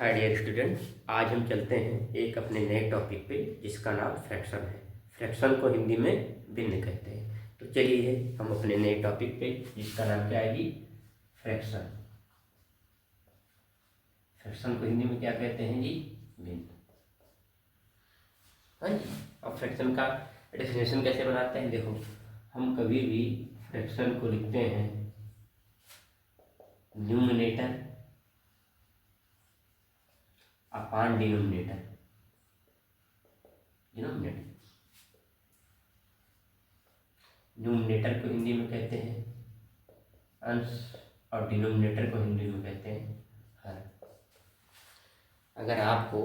Hi dear student, आज हम चलते हैं एक अपने नए टॉपिक पे जिसका नाम फ्रैक्शन है। फ्रैक्शन को हिंदी में भिन्न कहते हैं। तो चलिए हम अपने नए टॉपिक पे जिसका नाम क्या है जी, फ्रैक्शन। फ्रैक्शन को हिंदी में क्या कहते हैं जी, भिन्न। हाँ जी। अब फ्रैक्शन का डेफिनेशन कैसे बनाते हैं, देखो हम कभी भी फ्रैक्शन को लिखते हैं न्यूमरेटर अपॉन डिनोमिनेटर। न्यूमरेटर को हिंदी में कहते हैं अंश और डिनोमिनेटर को हिंदी में कहते हैं हर। अगर आपको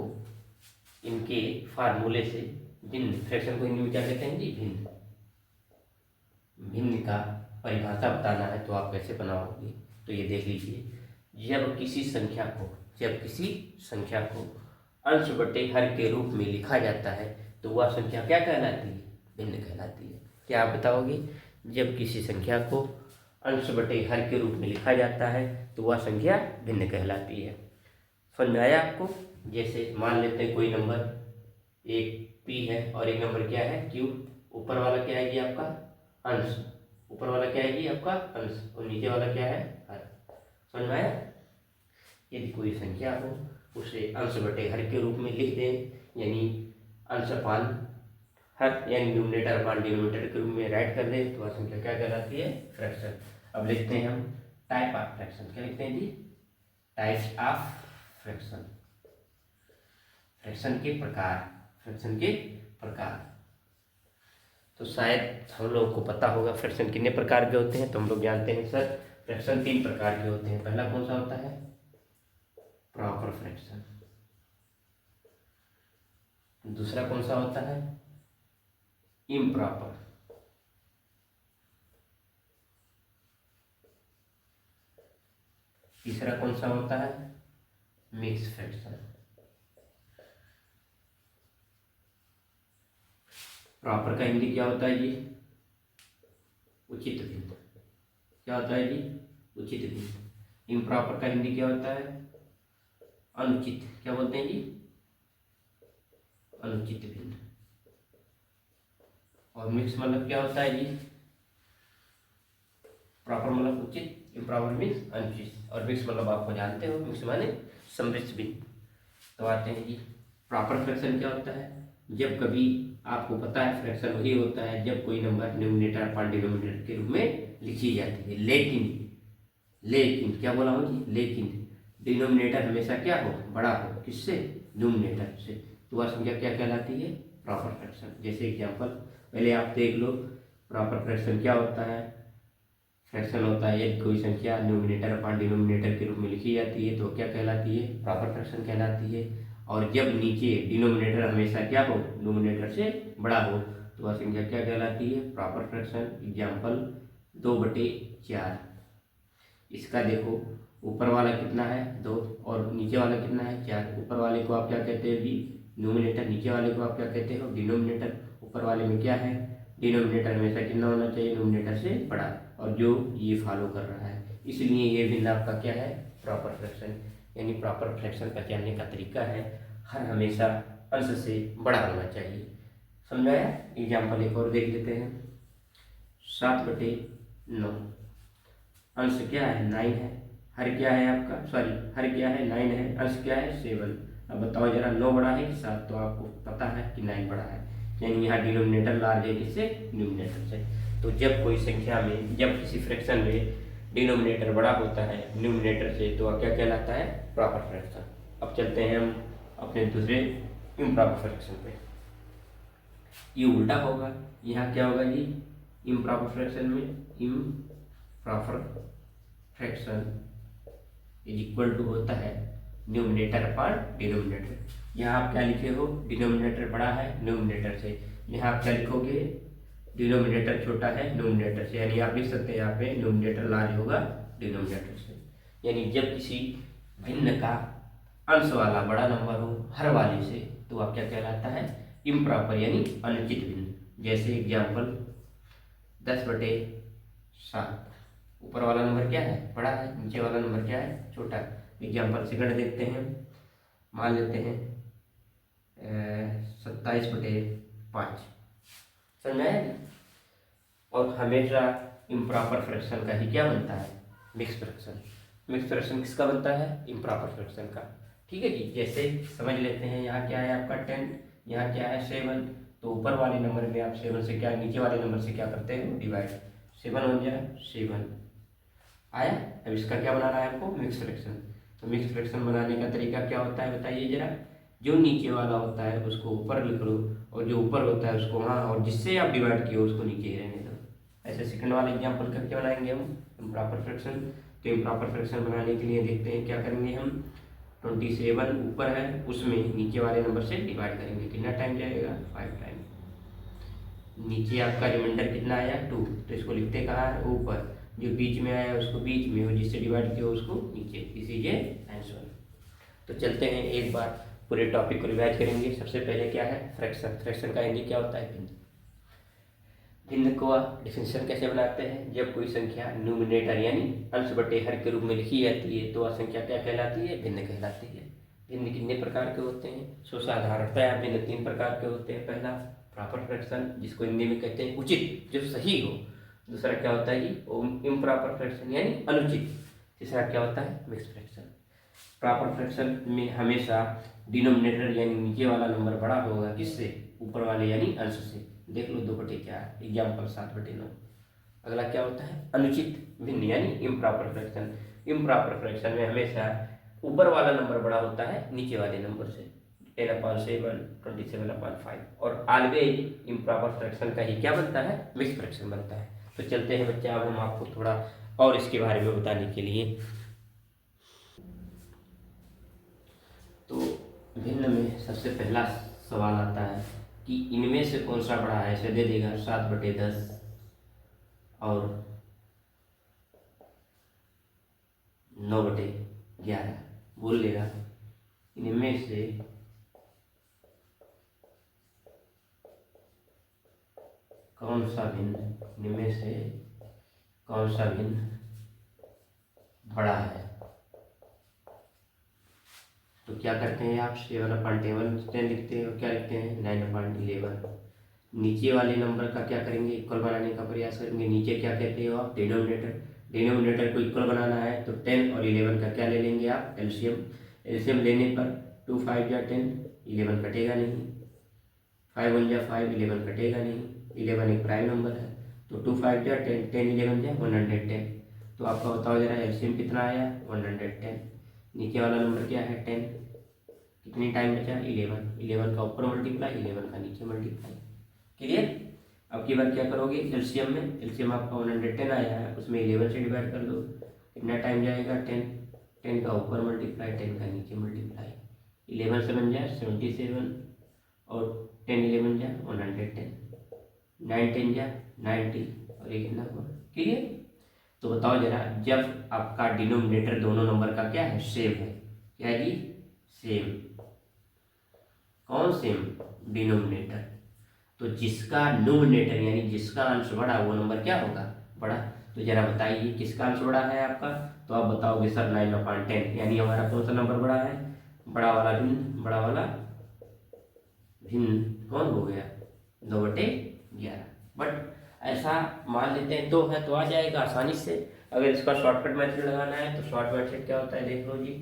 इनके फार्मूले से भिन्न, फ्रैक्शन को हिंदी में क्या कहते हैं जी, भिन्न, भिन्न का परिभाषा बताना है तो आप कैसे बनाओगे, तो ये देख लीजिए। जब किसी संख्या को अंश बटे हर के रूप में लिखा जाता है तो वह संख्या क्या कहलाती है, भिन्न कहलाती है। क्या आप बताओगे, जब किसी संख्या को अंश बटे हर के रूप में लिखा जाता है तो वह संख्या भिन्न कहलाती है। समझ में आया आपको? जैसे मान लेते हैं कोई नंबर एक पी है और एक नंबर क्या है क्यू। ऊपर वाला क्या है जी आपका अंश, ऊपर वाला क्या है जी आपका अंश, और नीचे वाला क्या है हर। समझ में आया? यदि कोई संख्या हो उसे अंश बटे हर के रूप में लिख दें, यानी अंश अपान हर यानी न्यूमरेटर अपान डिनोमिनेटर के रूप में राइट कर दें तो वह संख्या क्या कहलाती है, फ्रैक्शन। अब लिखते हैं हम टाइप ऑफ फ्रैक्शन। क्या लिखते हैं जी, टाइप्स ऑफ फ्रैक्शन। फ्रैक्शन के प्रकार, फ्रैक्शन के प्रकार। तो शायद हम लोगों को पता होगा फ्रैक्शन कितने प्रकार के होते हैं। तो हम लोग जानते हैं सर फ्रैक्शन 3 प्रकार के होते हैं। पहला कौन सा होता है, प्रॉपर फ्रैक्शन। दूसरा कौन सा होता है, इम्प्रॉपर। तीसरा कौन सा होता है, मिक्स फ्रैक्शन। प्रॉपर का हिंदी क्या होता है जी, उचित भिन्न। क्या होता है जी, उचित भिन्न। इम्प्रॉपर का हिंदी क्या होता है, अनुचित। क्या बोलते हैं जी, अनुचित भिन्न। और मिक्स मतलब क्या होता है जी, प्रॉपर मतलब उचित, इम्प्रॉपर मीन्स अनुचित, और मिक्स मतलब आपको जानते हो मिक्स माने सम्मिश्र भिन्न। तो आते हैं जी प्रॉपर फ्रैक्शन। क्या होता है, जब कभी आपको पता है फ्रैक्शन वही होता है जब कोई नंबर न्यूमरेटर अपॉन डिनोमिनेटर के रूप में लिखी जाती है, लेकिन क्या बोला हूँ जी, लेकिन डिनोमिनेटर हमेशा क्या हो, बड़ा हो, किससे, न्यूमरेटर से। तो वह संख्या क्या कहलाती है, प्रॉपर फ्रैक्शन। जैसे एग्जांपल पहले आप देख लो, प्रॉपर फ्रैक्शन क्या होता है। फ्रैक्शन होता है यदि कोई संख्या न्यूमरेटर अपॉन डिनोमिनेटर के रूप में लिखी जाती है तो क्या कहलाती है, प्रॉपर फ्रैक्शन कहलाती है। और जब नीचे डिनोमिनेटर हमेशा क्या हो, न्यूमरेटर से बड़ा हो तो वह संख्या क्या कहलाती है, प्रॉपर फ्रैक्शन। एग्जांपल 2/4। इसका देखो ऊपर वाला कितना है 2 और नीचे वाला कितना है 4। ऊपर वाले को आप क्या कहते हो जी, न्यूमरेटर। नीचे वाले को आप क्या कहते हो, डिनोमिनेटर। ऊपर वाले में क्या है, डिनोमिनेटर हमेशा कितना होना चाहिए, न्यूमरेटर से बड़ा, और जो ये फॉलो कर रहा है। इसलिए ये भिन्न आपका क्या है, प्रॉपर फ्रैक्शन। यानी प्रॉपर फ्रैक्शन का जानने का तरीका है हर हमेशा अंश से बड़ा होना चाहिए। समझाया? एग्जाम्पल एक और देख लेते हैं। 7/9। अंश क्या है, 9 है। हर क्या है आपका, सॉरी हर क्या है, 9 है। अंश क्या है, 7। अब बताओ जरा 9 बड़ा है कि 7? तो आपको पता है कि 9 बड़ा है, यानी यहाँ डिनोमिनेटर लार्ज है किससे, न्यूमरेटर से। तो जब कोई संख्या में, जब किसी फ्रैक्शन में डिनोमिनेटर बड़ा होता है न्यूमरेटर से तो वह क्या कहलाता है, प्रॉपर फ्रैक्शन। अब चलते हैं हम अपने दूसरे इम्प्रॉपर फ्रैक्शन पे। ये उल्टा होगा, यहाँ क्या होगा जी, इम्प्रॉपर फ्रैक्शन में improper fraction is equal to होता है न्यूमरेटर अपॉन डिनोमिनेटर। यहाँ आप क्या लिखे हो, डिनोमिनेटर बड़ा है न्यूमरेटर से। यहाँ आप क्या लिखोगे, डिनोमिनेटर छोटा है न्यूमरेटर से, यानी आप लिख सकते हैं यहाँ पे न्यूमरेटर लार्ज होगा डिनोमिनेटर से। यानी जब किसी भिन्न का अंश वाला बड़ा नंबर हो हर वाले से तो वह क्या कहलाता है, इम्प्रॉपर यानी अनुचित भिन्न। जैसे एग्जाम्पल 10/7। ऊपर वाला नंबर क्या है, बड़ा है, नीचे वाला नंबर क्या है, छोटा। एग्जाम्पल सेकंड देखते हैं। मान लेते हैं 27/5, समझ आया? और हमेशा इम्प्रॉपर फ्रैक्शन का ही क्या बनता है? Mix fraction. मिक्स फ्रैक्शन किसका बनता है? इम्प्रॉपर फ्रैक्शन का। ठीक है जी। जैसे समझ लेते हैं, यहाँ क्या है आपका 10, यहाँ क्या है 7, तो ऊपर वाले नंबर में आप 7 से क्या, नीचे वाले नंबर से क्या करते हो? डिवाइड। 7 हो जाए 7 आया। अब इसका क्या बनाना है आपको? Mix fraction. तो मिक्स फ्रैक्शन बनाने का तरीका क्या होता है बताइए जरा। जो नीचे वाला होता है उसको ऊपर लिख लो, और जो ऊपर होता है उसको वहाँ, और जिससे आप डिवाइड किए उसको नीचे ही रहने दो। ऐसे सेकंड वाले एग्जाम्पल करके बनाएंगे हम इम्प्रॉपर फ्रैक्शन। तो इम्प्रॉपर फ्रैक्शन बनाने के लिए देखते हैं क्या करेंगे हम। 27 ऊपर है, उसमें नीचे वाले नंबर से डिवाइड करेंगे। कितना टाइम जाएगा? 5 टाइम। नीचे आपका रिमाइंडर कितना आया? 2, तो इसको लिखते कहाँ है? ऊपर। जो बीच में आया उसको बीच में, और जिससे डिवाइड किया उसको नीचे। This is A answer. तो चलते हैं एक बार पूरे टॉपिक को रिवाइज करेंगे। सबसे पहले क्या है? फ्रैक्शन। फ्रैक्शन का हिंदी क्या होता है? भिन्न। भिन्न को डिफिनेशन कैसे बनाते हैं? जब कोई संख्या न्यूमिनेटर यानी अंश बटे हर के रूप में लिखी जाती है तो वह संख्या क्या कहलाती है? भिन्न कहलाती है। भिन्न कितने प्रकार के होते हैं? साधारणतया भिन्न 3 प्रकार के होते हैं। पहला प्रॉपर फ्रैक्शन, जिसको हिंदी में कहते हैं उचित, जो सही हो। दूसरा क्या होता है जी? इम्प्रॉपर फ्रैक्शन यानी अनुचित। तीसरा क्या होता है? Mix fraction. प्रॉपर फ्रैक्शन में हमेशा डिनोमिनेटर यानी नीचे वाला नंबर बड़ा होगा, किससे? ऊपर वाले यानी अंश से। देख लो 2/4 एग्जाम्पल 7/9। अगला क्या होता है? अनुचित भिन्न यानी इम्प्रॉपर फ्रैक्शन। इम्प्रॉपर फ्रैक्शन में हमेशा ऊपर वाला नंबर बड़ा होता है नीचे वाले नंबर से। 10/7, 27/5। और ऑलवेज इम्प्रॉपर फ्रैक्शन का ही क्या बनता है? मिक्स फ्रैक्शन बनता है। तो चलते हैं बच्चे, अब हम आपको थोड़ा और इसके बारे में बताने के लिए। तो भिन्न में सबसे पहला सवाल आता है कि इनमें से कौन सा बड़ा है? ऐसे दे देगा 7/10 और 9/11। बोल लेगा इनमें से कौन सा भिन्न, इनमें से कौन सा भिन्न बड़ा है? तो क्या करते हैं आप? 7/10 लिखते हैं, और क्या लिखते हैं? 9/11। नीचे वाले नंबर का क्या करेंगे? इक्वल बनाने का प्रयास करेंगे। नीचे क्या कहते हो आप? डिनोमिनेटर। डिनोमिनेटर को इक्वल बनाना है तो 10 और 11 का क्या ले लेंगे आप? एलसीएम। एलसीएम लेने पर 2 5 या 10, 11 कटेगा नहीं। 5 1 या 5, 11 कटेगा नहीं। 11 एक प्राइम नंबर है, तो 2 5 या 10, 10 11 या 110। तो आपका बताओ जरा एलसीएम कितना आया? 110। नीचे वाला नंबर क्या है? 10। कितनी टाइम बचा? 11। 11 का ऊपर मल्टीप्लाई, 11 का नीचे मल्टीप्लाई। क्लियर? अब की बार क्या करोगे? एलसीएम में, एलसीएम आपका 110 आया है, उसमें 11 से डिवाइड कर दो। कितना टाइम जाएगा? 10। 10 का ऊपर मल्टीप्लाई, 10 का नीचे मल्टीप्लाई। 11 से बन जाए 77, और 10 11 जा 110, 9 10 जा 90, और ये कितना हुआ? क्लियर? तो बताओ जरा, जब आपका डिनोमिनेटर दोनों नंबर का क्या है? सेम है। क्या है जी? सेम। कौन सेम? डिनोमिनेटर। तो जिसका नोमिनेटर यानी जिसका अंश बड़ा वो नंबर क्या होगा? बड़ा। तो जरा बताइए किसका अंश बड़ा है आपका? तो आप बताओगे सर 9/10, यानी हमारा कौन सा नंबर बड़ा है? बड़ा वाला भिन्न। बड़ा वाला भिन्न कौन हो गया? 2/11। बट ऐसा मान लेते हैं 2 है तो आ जाएगा आसानी से। अगर इसका शॉर्टकट मेथड लगाना है तो शॉर्ट मेथड क्या होता है? देख लो जी,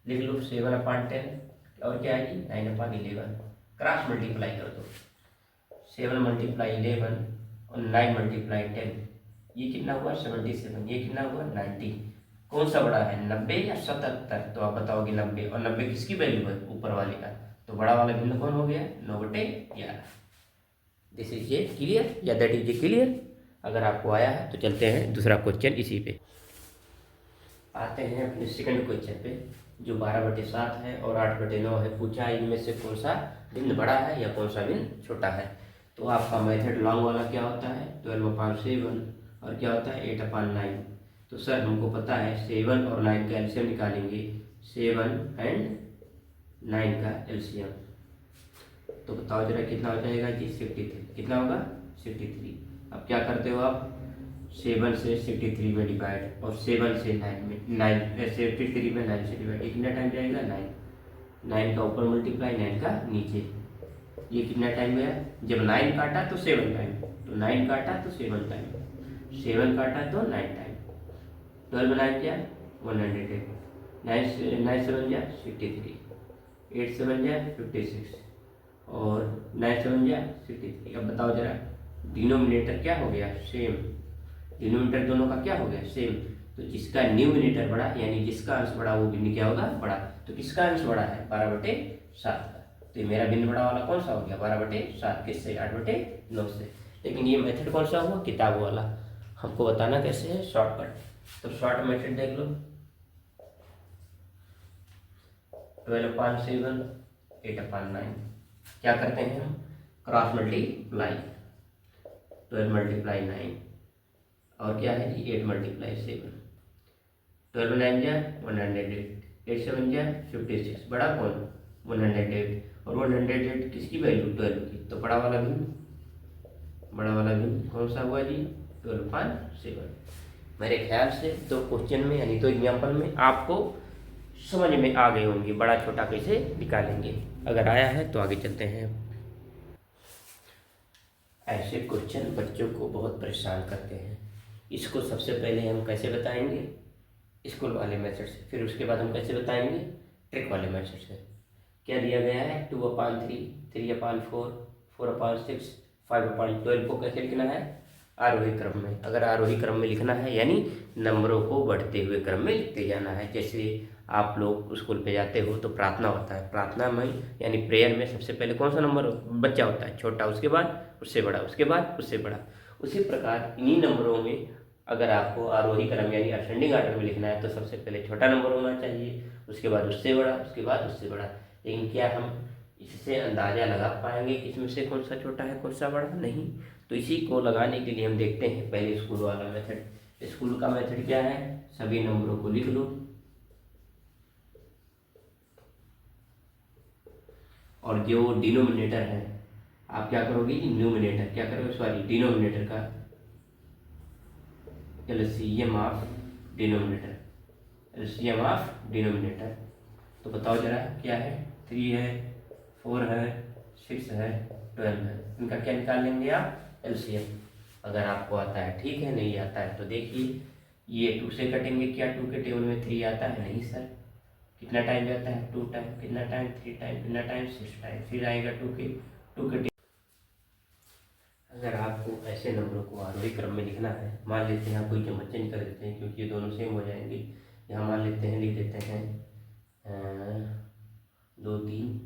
लिख लो 7/10, और क्या है जी? 9/11। क्रॉस मल्टीप्लाई कर दो। 7 × 11 और 9 × 10, ये कितना हुआ? 77। ये कितना हुआ? 90। कौन सा बड़ा है? 90 या 77? तो आप बताओगे 90। और 90 किसकी वैल्यू है? ऊपर वाले का। तो बड़ा वाला भिन्न कौन हो गया? 9/11। दिस इज ए क्लियर या दैट इज ए क्लियर? अगर आपको आया है तो चलते हैं दूसरा क्वेश्चन। इसी पे आते हैं अपने सेकंड क्वेश्चन पे, जो 12/7 है और 8/9 है। पूछा इनमें से कौन सा भिन्न बड़ा है या कौन सा भिन्न छोटा है? तो आपका मेथड लॉन्ग वाला क्या होता है? 12/7, और क्या होता है? 8/9। तो सर हमको पता है 7 और 9 का एलसीएम निकालेंगे। 7 एंड 9 का एलसीएम, तो बताओ जरा कितना हो जाएगा जी? 63। कितना होगा? 63। अब क्या करते हो आप? 7 से 63 में डिवाइड, और 7 से 9 में 9 73 में 9 से डिवाइड। कितना टाइम जाएगा? 9। 9 का ऊपर मल्टीप्लाई 9 का नीचे। ये कितना टाइम गया? जब 9 काटा तो 7 टाइम, तो 9 काटा तो 7 टाइम, 7 काटा तो 9 टाइम। 12 9 क्या? 108, 9 7 जा 63, 8 7 जा 56 और 9 7 जा 63। अब बताओ जरा, डिनोमिनेटर क्या हो गया? सेम। डिनोमिनेटर दोनों का क्या हो गया? सेम। तो जिसका न्यूमिनेटर बड़ा यानी जिसका अंश बड़ा वो भिन्न क्या होगा? बड़ा। तो किसका अंश बड़ा है? 12/7 का। तो ये मेरा भिन्न बड़ा वाला कौन सा हो गया? 12/7। किससे? 8/9 से। लेकिन ये मेथड कौन सा हुआ? किताब वाला। हमको बताना कैसे है? शॉर्टकट। तो शॉर्ट मेथड देख लो, 12/7, 8/9। क्या करते हैं हम? क्रॉस मल्टीप्लाई, 12 × 9 और क्या है जी? 8 × 7। 12 9 जा 108, 8 7 जा 56। बड़ा कौन? 108। और 108 किसकी वैल्यू? 12 की। तो बड़ा वाला भिन्न कौन सा हुआ जी? 12/7। मेरे ख्याल से दो क्वेश्चन में यानी दो एग्जाम्पल में आपको समझ में आ गए होंगे बड़ा छोटा कैसे निकालेंगे। अगर आया है तो आगे चलते हैं। ऐसे क्वेश्चन बच्चों को बहुत परेशान करते हैं। इसको सबसे पहले हम कैसे बताएंगे? स्कूल वाले मेथड से। फिर उसके बाद हम कैसे बताएंगे? ट्रिक वाले मेथड से। क्या दिया गया है? 2/3, 3/4, 4/6, 5/12 को कैसे लिखना है? आरोही क्रम में। अगर आरोही क्रम में लिखना है यानी नंबरों को बढ़ते हुए क्रम में लिखते जाना है। जैसे आप लोग स्कूल पे जाते हो तो प्रार्थना होता है, प्रार्थना में यानी प्रेयर में सबसे पहले कौन सा नंबर बच्चा होता है? छोटा, उसके बाद उससे बड़ा, उसके बाद उससे बड़ा। उसी प्रकार इन्हीं नंबरों में अगर आपको आरोही क्रम यानी असेंडिंग आर्डर में लिखना है तो सबसे पहले छोटा नंबर होना चाहिए, उसके बाद उससे बड़ा, उसके बाद उससे बड़ा। लेकिन क्या हम इससे अंदाज़ा लगा पाएंगे कि इसमें से कौन सा छोटा है कौन सा बड़ा? नहीं। तो इसी को लगाने के लिए हम देखते हैं पहले स्कूल वाला मेथड। स्कूल का मेथड क्या है? सभी नंबरों को लिख लो और जो डिनोमिनेटर है आप क्या करोगे? न्यूमिनेटर क्या करोगे? सॉरी, डिनोमिनेटर का LCM of denominator, LCM of denominator. तो बताओ जरा क्या है? 3 है, 4 है, 6 है, 12 है। इनका क्या निकाल लेंगे आप? एलसीएम। अगर आपको आता है ठीक है, नहीं आता है तो देखिए ये 2 से कटेंगे। क्या 2 के टेबल में 3 आता है? नहीं सर। कितना टाइम जाता है? 2 टाइम। कितना टाइम? 3 टाइम। कितना टाइम? 6 टाइम। फिर आएगा 2 के। अगर आपको ऐसे नंबरों को आरोही क्रम में लिखना है, मान लेते हैं आप कोई नंबर चेंज कर देते हैं क्योंकि ये दोनों सेम हो जाएंगे। यहाँ मान लेते हैं, लिख देते हैं 2 3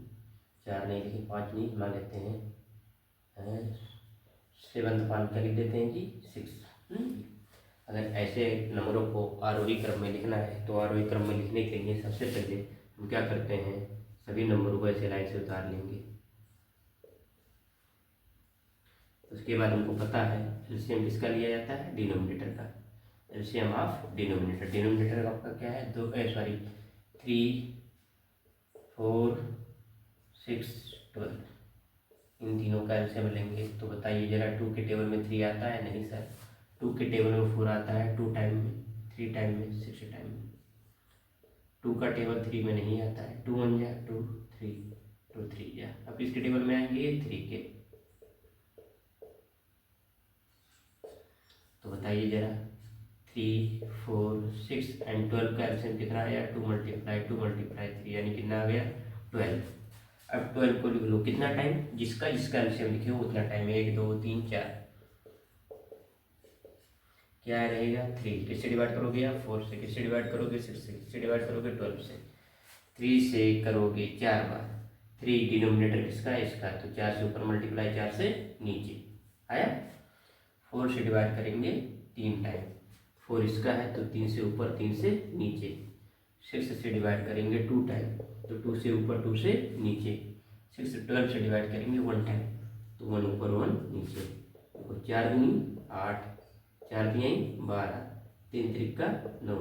4 नहीं लिखे, 5 नहीं, मान लेते हैं 7 5 क्या लिख देते हैं जी? 6। अगर ऐसे नंबरों को आरोही क्रम में लिखना है तो आरोही क्रम में लिखने के लिए सबसे पहले हम क्या करते हैं? सभी नंबरों को ऐसे लाइन से उतार लेंगे। उसके बाद हमको पता है एलसीएम किसका लिया जाता है? डिनोमिनेटर का। एलसीएम ऑफ डिनोमिनेटर, डिनोमिनेटर आपका क्या है? 3 4 6 12। इन तीनों का एलसीएम लेंगे। तो बताइए जरा 2 के टेबल में 3 आता है? नहीं सर। 2 के टेबल में 4 आता है 2 टाइम में, 3 टाइम में, 6 टाइम में। 2 का टेबल 3 में नहीं आता है। 2 1 जा 2 3, 2 3 जा। अब इसके टेबल में आएंगे 3 के। तो बताइए जरा 3 4 6 एंड 12 का एलसीएम कितना आया? 2 × 3 यानी कितना आ गया? 12। अब 12 को लिख लो। कितना टाइम? जिसका एलसीएम लिखे हो उतना टाइम। 1 2 3 4 क्या रहेगा? 3। किससे डिवाइड करोगे आप? 4 से। किससे डिवाइड करोगे? 6 से। किससे डिवाइड करोगे? 12 से। 3 से करोगे 4 बार। 3 डिनोमिनेटर किसका? इसका। तो 4 से ऊपर मल्टीप्लाई 4 से नीचे आया। 4 से डिवाइड करेंगे 3 टाइम। 4 इसका है तो 3 से ऊपर 3 से नीचे। 6 से डिवाइड करेंगे 2 टाइम, तो 2 से ऊपर 2 से नीचे। 6 से 12 से डिवाइड करेंगे 1 टाइम, तो 1 ऊपर 1 नीचे। तो 4 दूनी 8, 4 दिए 12, 3 त्रिका 9,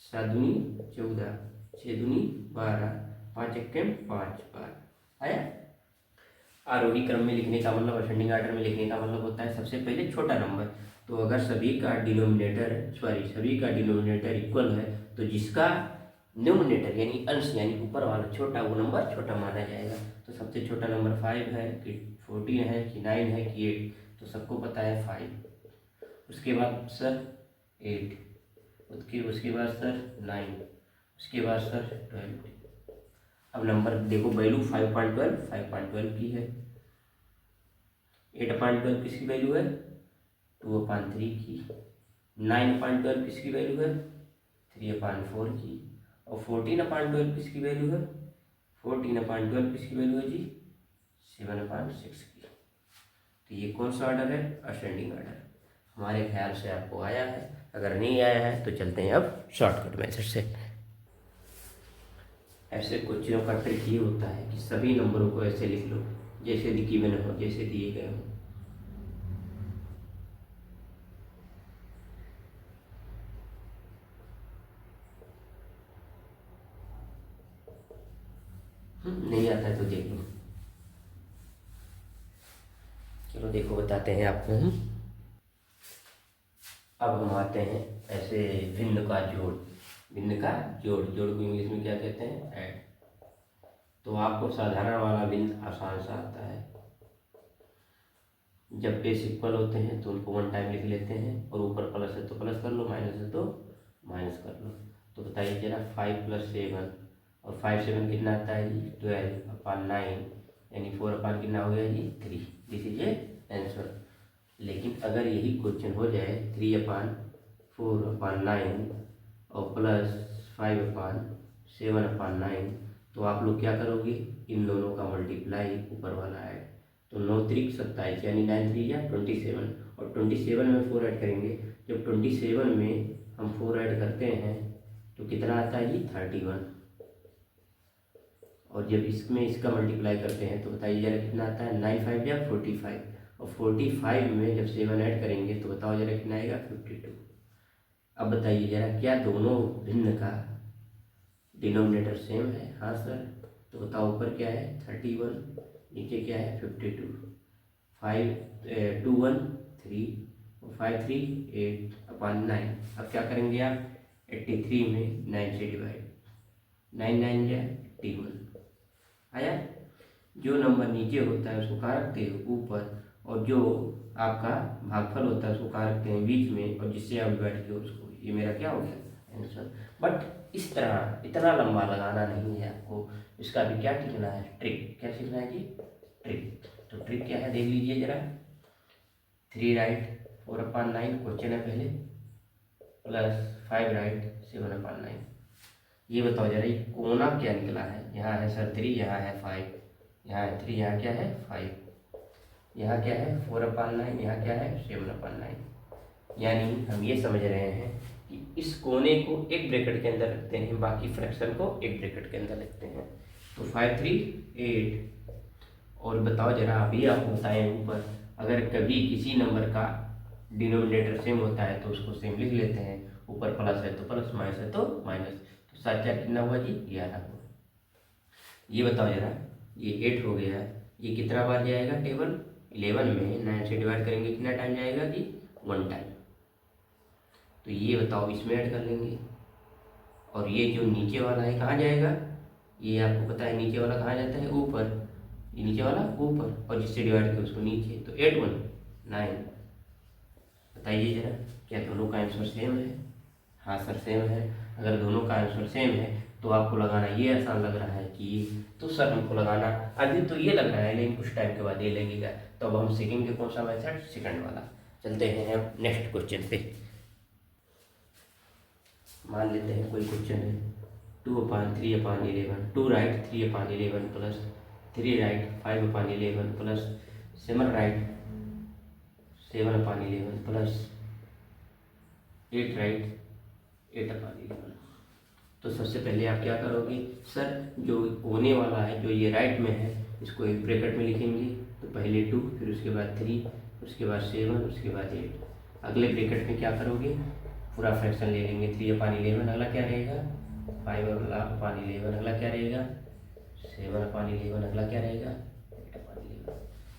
7 दूनी 14, 6 दूनी 12, 5 एक्के 5 बार आया। आरोही क्रम में लिखने का मतलब, असेंडिंग आर्डर में लिखने का मतलब होता है सबसे पहले छोटा नंबर। तो अगर सभी का डिनोमिनेटर इक्वल है तो जिसका न्यूमरेटर यानी अंश यानी ऊपर वाला छोटा वो नंबर छोटा माना जाएगा। तो सबसे छोटा नंबर 5 है कि 14 है कि 9 है कि 8, तो सबको पता है 5। उसके बाद सर 8, उसके बाद सर 9, उसके बाद सर 12। अब नंबर देखो, वैल्यू 5.12 की है। 8/12 किसकी वैल्यू है? 2/3 की। 9/12 किसकी वैल्यू है? 3/4 की। और 14/12 किसकी वैल्यू है? 14/12 किसकी वैल्यू है जी? 7/6 की। तो ये कौन सा ऑर्डर है? Ascending order. हमारे ख्याल से आपको आया है, अगर नहीं आया है तो चलते हैं अब शॉर्टकट मेथड से। ऐसे क्वेश्चनों का ट्रिक ये होता है कि सभी नंबरों को ऐसे लिख लो जैसे गिवन हो, जैसे दिए गए हो। नहीं आता है तो देख लो। चलो देखो, बताते हैं आपको हम। अब हम आते हैं ऐसे भिन्न का जोड़। भिन्न का जोड़, जोड़ को इंग्लिश में क्या कहते हैं? ऐड। तो आपको साधारण वाला भिन्न आसान सा आता है। जब बेस इक्वल होते हैं तो उनको वन टाइम लिख लेते हैं, और ऊपर प्लस है तो प्लस कर लो, माइनस है तो माइनस कर लो। तो बताइए जरा, 5 + 7, और 5 7 कितना आता है जी? 12/9, यानी 4 कितना हो गया जी? 3। This is A answer. लेकिन अगर यही क्वेश्चन हो जाए 3/4/9 और प्लस 5/7/9, तो आप लोग क्या करोगे? इन दोनों का मल्टीप्लाई, ऊपर वाला ऐड। तो 9 3 27, यानी 9 3 या 27, और 27 में 4 ऐड करेंगे। जब 27 में हम 4 ऐड करते हैं तो कितना आता है जी? 31। और जब इसमें इसका मल्टीप्लाई करते हैं तो बताइए जरा कितना आता है? 9 5 या 45, और 45 में जब 7 ऐड करेंगे तो बताओ जरा कितना आएगा? 52। अब बताइए जरा, क्या दोनों भिन्न का डिनोमिनेटर सेम है? हाँ सर। तो बताओ, ऊपर क्या है? 31, नीचे क्या है? 52। 2 1 3, 5 3 8/9। अब क्या करेंगे आप? 83 में 9 से डिवाइड, 9 9 या 81 आया। जो नंबर नीचे होता है उसको कहाँ रखते हैं? ऊपर। और जो आपका भागफल होता है उसको कहाँ रखते हैं? बीच में। और जिससे आप डिवाइड किए उसको। ये मेरा क्या हो गया? आंसर। बट इस तरह इतना लंबा लगाना नहीं है आपको। इसका भी क्या सीखना है? ट्रिक। क्या सीखना है जी? ट्रिक। तो ट्रिक क्या है देख लीजिए जरा। 3 राइट 4/9 क्वेश्चन है पहले, प्लस 5 राइट 7/9। ये बताओ जरा, ये कोना क्या निकला है? यहाँ है सर 3, यहाँ है 5, यहाँ है 3, यहाँ क्या है? 5, यहाँ क्या है? 4/9, यहाँ क्या है? 7/9। यानी हम ये समझ रहे हैं कि इस कोने को एक ब्रैकेट के अंदर रखते हैं, बाकी फ्रैक्शन को एक ब्रैकेट के अंदर रखते हैं। तो 5 3 8। और बताओ जरा, अभी आप बताएं ऊपर, अगर कभी किसी नंबर का डिनोमिनेटर सेम होता है तो उसको सेम लिख लेते हैं। ऊपर प्लस है तो प्लस, माइनस है तो माइनस। तो 7 4 कितना हुआ जी? 11 हुआ। ये बताओ जरा, ये 8 हो गया, ये कितना बार जाएगा टेबल? 11 में 9 से डिवाइड करेंगे कितना टाइम जाएगा जी? 1 टाइम। तो ये बताओ, इसमें ऐड कर लेंगे। और ये जो नीचे वाला है कहाँ जाएगा? ये आपको पता है नीचे वाला कहाँ जाता है? ऊपर। ये नीचे वाला ऊपर, और जिससे डिवाइड किया उसको नीचे। तो 8 1 9। बताइए जरा, क्या दोनों का आंसर सेम है? हाँ सर सेम है। अगर दोनों का आंसर सेम है तो आपको लगाना ये आसान लग रहा है कि ये, तो सर हमको लगाना अभी तो ये लग रहा है, लेकिन कुछ टाइम के बाद ये लगेगा। तो अब हम सीखेंगे कौन सा मेथड? सेकंड वाला। चलते हैं हम नेक्स्ट क्वेश्चन पे। मान लेते हैं कोई क्वेश्चन है 2/3/11, 2 right 3/11 plus 3 right 5/11 plus 7 right 7/11 plus 8 right 8/11। तो सबसे पहले आप क्या करोगे? सर जो कोने वाला है, जो ये राइट में है, इसको एक ब्रैकेट में लिखेंगे। तो पहले 2, फिर उसके बाद 3, उसके बाद 7, उसके बाद 8। अगले ब्रैकेट में क्या करोगे? पूरा फ्रैक्शन ले लेंगे। 3/11, अगला क्या रहेगा? 5/11, अगला क्या रहेगा? 7/11, अगला क्या रहेगा? 8/11।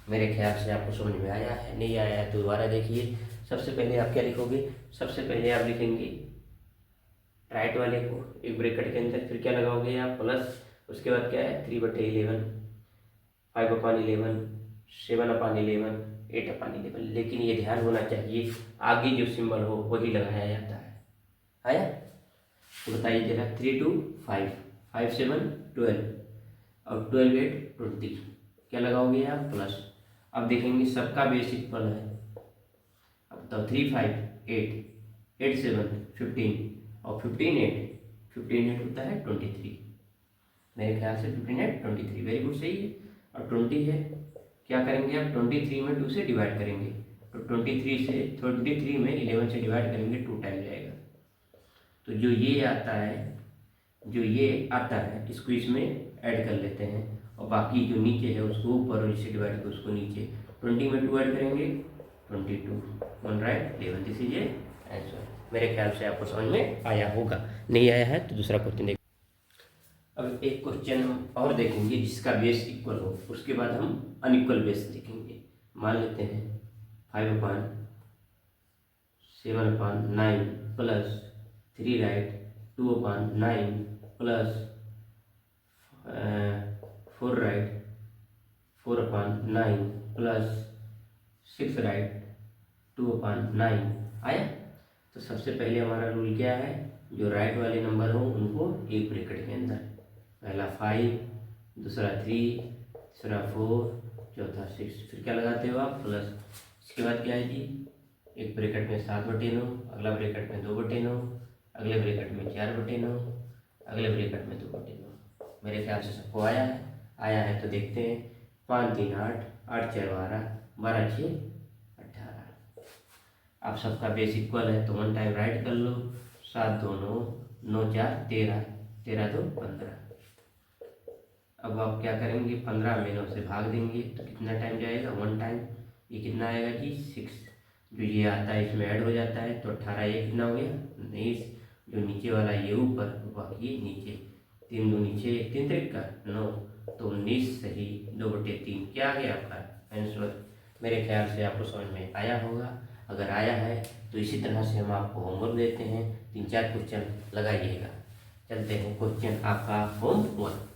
मेरे ख्याल से आपको समझ में आया है। नहीं आया है तो दोबारा देखिए। सबसे पहले आप क्या लिखोगे? सबसे पहले आप लिखेंगे राइट वाले को एक ब्रैकेट के अंदर, फिर क्या लगाओगे आप प्लस, उसके बाद क्या है 3/11, 5/11, 7/11, 8/11। लेकिन ये ध्यान होना चाहिए आगे जो सिंबल हो वही लगाया जाता है। आया? तो बताइए जरा, 3 2 5, 5 7 12 और 12 8 20, क्या लगाओगे आप प्लस। अब देखेंगे सबका बेस इक्वल है। अब बताओ 3 5 8, 8 7 15 और 15 8, 15 8 होता है 23। मेरे ख्याल से 15 8 23, वेरी गुड, सही है। और 20 है, क्या करेंगे आप 23 में 2 से डिवाइड करेंगे, तो 23 में 11 से डिवाइड करेंगे 2 टाइम जाएगा। तो जो ये आता है इसको इसमें ऐड कर लेते हैं, और बाकी जो नीचे है उसको ऊपर और इससे डिवाइड कर उसको नीचे। 20 में 2 ऐड करेंगे 22, 1 right 11, this is A answer. मेरे ख्याल से आपको समझ में आया होगा, नहीं आया है तो दूसरा क्वेश्चन देखें। अब एक क्वेश्चन हम और देखेंगे जिसका बेस इक्वल हो, उसके बाद हम अनइक्वल बेस देखेंगे। मान लेते हैं 5/7/9 plus 3 right 2/9 plus 4 right 4/9 plus 6 right 2/9। आया? तो सबसे पहले हमारा रूल क्या है, जो राइट वाले नंबर हो उनको एक ब्रैकेट के अंदर, पहला 5, दूसरा 3, तीसरा 4, चौथा 6, फिर क्या लगाते हो आप प्लस। इसके बाद क्या है जी, एक ब्रैकेट में 7/9, अगला ब्रैकेट में 2/9, अगले ब्रैकेट में 4/9, अगले ब्रैकेट में 2/9। मेरे ख्याल से सबको आया है तो देखते हैं। 5 3 8, 8 4 12, 12 6 18। आप सबका बेस इक्वल है तो 1 टाइम राइट कर लो। 7 2 9, 9 4 13, 13 2 15। अब आप क्या करेंगे, 15 में 9 से भाग देंगे तो कितना टाइम जाएगा, 1 टाइम। ये कितना आएगा जी 6, जो ये आता है इसमें ऐड हो जाता है तो 18, ये कितना हो गया 19। जो नीचे वाला ये ऊपर, बाकी ये नीचे, 3 2 नीचे, 3 3 का 9, तो 19 सही, 2/3 क्या आ गया आपका आंसर। मेरे ख्याल से आपको समझ में आया होगा। अगर आया है तो इसी तरह से हम आपको होमवर्क देते हैं, 3 4 क्वेश्चन लगाइएगा। चलते हैं क्वेश्चन आपका होमवर्क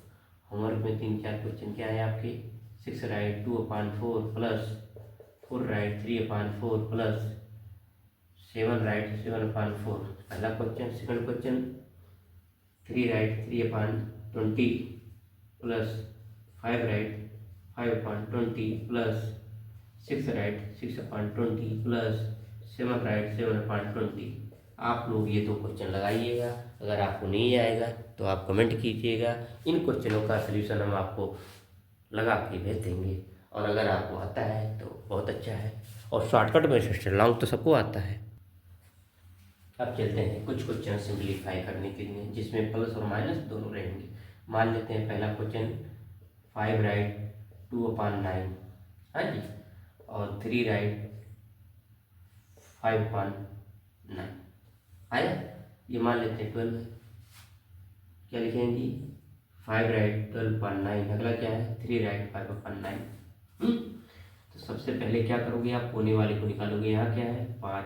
में 3 4 क्वेश्चन क्या है आपके। 6 right 2/4 plus 4 right 3/4 plus 7 right 7/4, पहला question. Second question 3 right 3/20 plus 5 right 5/20 plus 6 right 6/20 plus 7 right 7/20। आप लोग ये 2 क्वेश्चन लगाइएगा। अगर आपको नहीं आएगा तो आप कमेंट कीजिएगा, इन क्वेश्चनों का सलूशन हम आपको लगा के भेज देंगे। और अगर आपको आता है तो बहुत अच्छा है, और शॉर्टकट में से लॉन्ग तो सबको आता है। अब चलते हैं कुछ क्वेश्चन सिंप्लीफाई करने के लिए, जिसमें प्लस और माइनस दोनों रहेंगे। मान लेते हैं पहला क्वेश्चन 5 राइट 2/9, हाँ जी, और 3 राइट 5/9। आया? ये मान लेते हैं 12 है, क्या लिखेंगे जी 5 राइट 12/9, अगला क्या है 3 राइट 5/9। तो सबसे पहले क्या करोगे आप, कोने वाले को निकालोगे। यहाँ क्या है 5,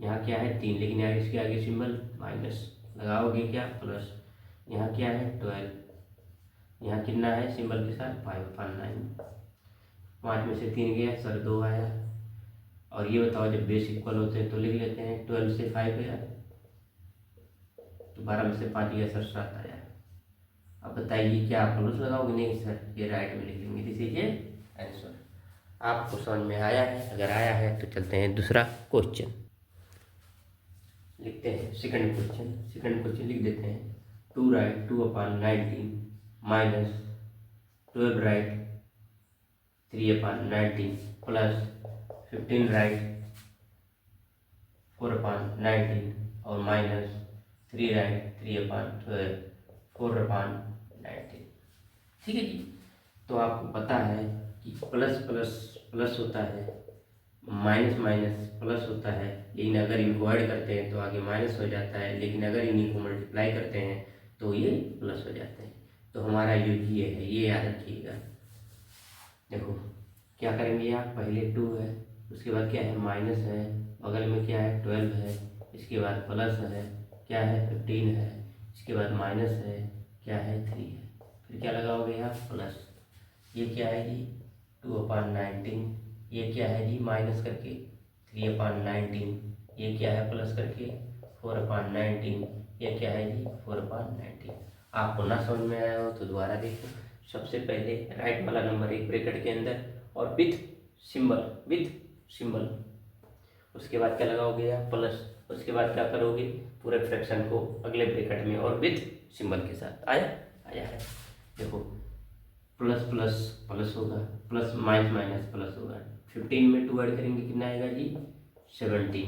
यहाँ क्या है 3, लेकिन यहाँ इसके आगे सिंबल माइनस, लगाओगे क्या प्लस। यहाँ क्या है 12, यहाँ कितना है सिंबल के साथ 5/9। 5 में से 3 गया सर 2 आया। और ये बताओ जब बेस इक्वल होते हैं तो लिख लेते हैं, 12 से 5 गया तो 12 में से 5 गया सर 7 आया। अब बताइए क्या आप प्लस लगाओगे, नहीं सर ये राइट में लिख लेंगे, दिस इज ए आंसर। आपको समझ में आया है? अगर आया है तो चलते हैं दूसरा क्वेश्चन लिखते हैं। सेकंड क्वेश्चन लिख देते हैं। 2 right 2/19 minus 12 right 3/19 plus 15 right 4/19 और माइनस 3 राइट 3/12 4/19। ठीक है जी। तो आपको पता है कि प्लस प्लस प्लस होता है, माइनस माइनस प्लस होता है, लेकिन अगर इनको ऐड करते हैं तो आगे माइनस हो जाता है, लेकिन अगर इन्हीं को मल्टीप्लाई करते हैं तो ये प्लस हो जाते हैं। तो हमारा यूज ये है, ये याद रखिएगा। देखो क्या करेंगे आप, पहले 2 है, उसके बाद क्या है माइनस है, बगल में क्या है 12 है, इसके बाद प्लस है, क्या है 15 है, इसके बाद माइनस है, क्या है 3 है, फिर क्या लगाओगे आप प्लस, ये क्या है जी 2/19, ये क्या है जी माइनस करके 3/19, ये क्या है प्लस करके 4/19, ये क्या है जी 4/19। आपको ना समझ में आया हो तो दोबारा देखो। सबसे पहले राइट वाला नंबर एक ब्रैकेट के अंदर और विथ सिंबल, उसके बाद क्या लगाओगे आप प्लस, उसके बाद क्या करोगे पूरे फ्रैक्शन को अगले ब्रैकेट में और विथ सिंबल के साथ। आया है देखो, प्लस प्लस प्लस होगा, प्लस माइनस माइनस प्लस होगा, 15 में 2 ऐड करेंगे कितना आएगा जी 17,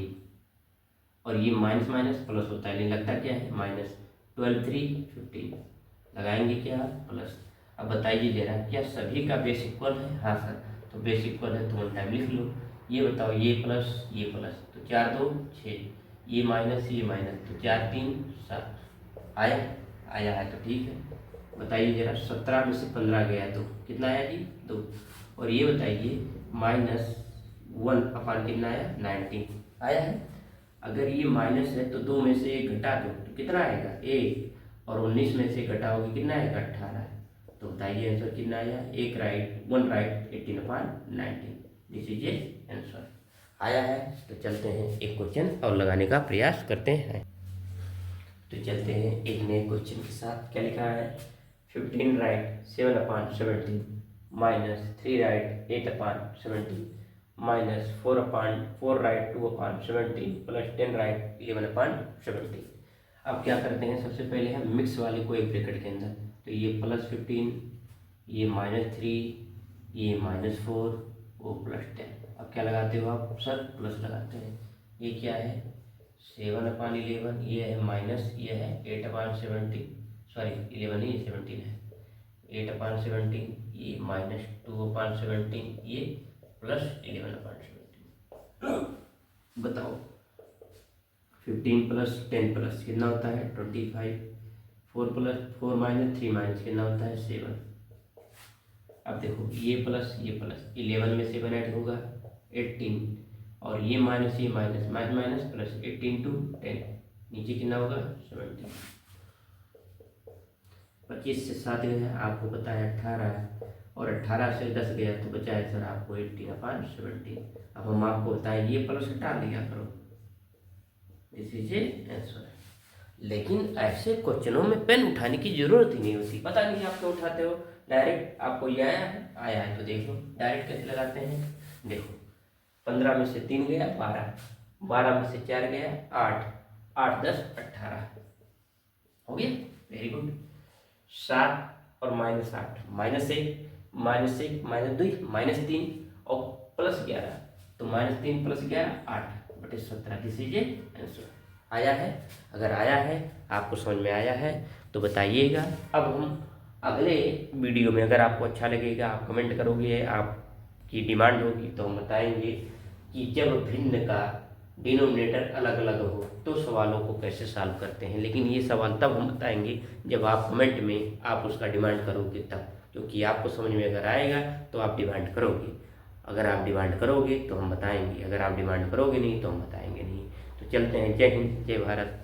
और ये माइनस माइनस प्लस होता है, नहीं लगता क्या है माइनस, 12 3 15 लगाएंगे क्या प्लस। अब बताइए जरा क्या सभी का बेस इक्वल है? हाँ सर, तो बेस इक्वल है तो वन टाइम लिख लो। ये बताओ ये प्लस तो 4 2 6, ये माइनस तो 4 3 7, आया है तो ठीक है। बताइए जरा 17 में से 15 गया तो कितना आया जी 2, और ये बताइए -1 कितना आया 19 आया है। अगर ये माइनस है तो 2 में से 1 घटा दो तो कितना आएगा 1, और 19 में से घटाओगे कितना आएगा 18, तो बताइए आंसर कितना आया, 1 right 18/19, this is A answer. आया है तो चलते हैं एक क्वेश्चन और लगाने का प्रयास करते हैं। तो चलते हैं एक नए क्वेश्चन के साथ। क्या लिखा है 15 राइट 7/17 -3 राइट 8/17 -4 राइट 2/17 +10 राइट 11/17। अब क्या करते हैं, सबसे पहले हम मिक्स वाले को एक ब्रैकेट के अंदर, तो ये +15, ये -3, ये -4, वो +10। अब क्या लगाते हो आप सर प्लस लगाते हैं। ये क्या है 7/11, ये है माइनस, ये है 8/17, सॉरी 11 ही 17 है, 8/17, ये -2/17, ये +11/17। बताओ 15 + 10 + कितना होता है 25, 4 + 4 - 3 - कितना होता है 7। अब देखो ये प्लस 11 में 7 ऐड होगा 18, और ये माइनस माइनस प्लस 18 × 10, नीचे कितना होगा 17। 25 से 7 गया, आपको पता है 18 है, और 18 से 10 गया तो बचा है सर आपको 18/17। अब हम आपको बताएं ये प्लस हटा लिया करो, दिस इज ए आंसर। लेकिन ऐसे क्वेश्चनों में पेन उठाने की जरूरत ही नहीं होती, पता नहीं आप क्यों उठाते हो, डायरेक्ट आपको ये आया है तो देख लो डायरेक्ट कैसे लगाते हैं। देखो 15 में से 3 गया 12, 12 में से 4 गया 8, 8 10 18 हो गया, वेरी गुड। 7 और -8, -1 -2 -3 और +11, तो -3 + 11 8/17, दिस इज ए आंसर। आया है? अगर आया है आपको समझ में आया है तो बताइएगा। अब हम अगले वीडियो में अगर आपको अच्छा लगेगा आप कमेंट करोगे, आपकी डिमांड होगी तो हम बताएंगे कि जब भिन्न का डिनोमिनेटर अलग अलग हो तो सवालों को कैसे सॉल्व करते हैं। लेकिन ये सवाल तब हम बताएंगे जब आप कमेंट में आप उसका डिमांड करोगे तब, क्योंकि आपको समझ में अगर आएगा तो आप डिमांड करोगे, अगर आप डिमांड करोगे तो हम बताएंगे, अगर आप डिमांड करोगे नहीं तो हम बताएंगे नहीं। तो चलते हैं, जय हिंद जय भारत।